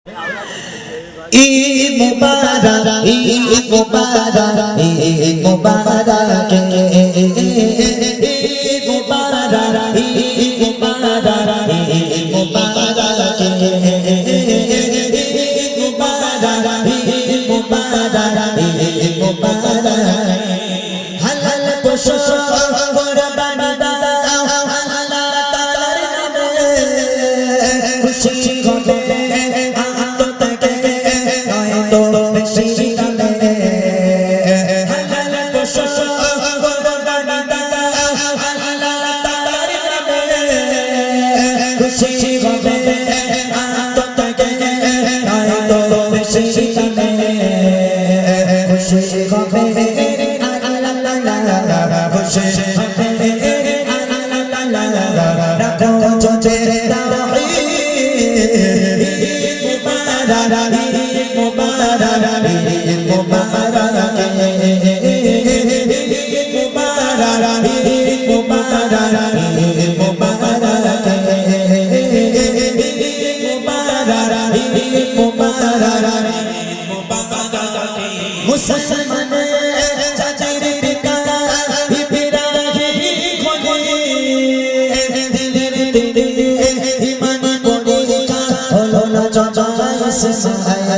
ঈদ মুবারক ঈদ মুবারক ঈদ মুবারক ঈদ মুবারক ঈদ মুবারক ঈদ মুবারক ঈদ মুবারক ঈদ মুবারক ঈদ মুবারক হালাল পশু কুরবানি দাও আল্লাহ তাআলার নামে খুশি হবে Mubarak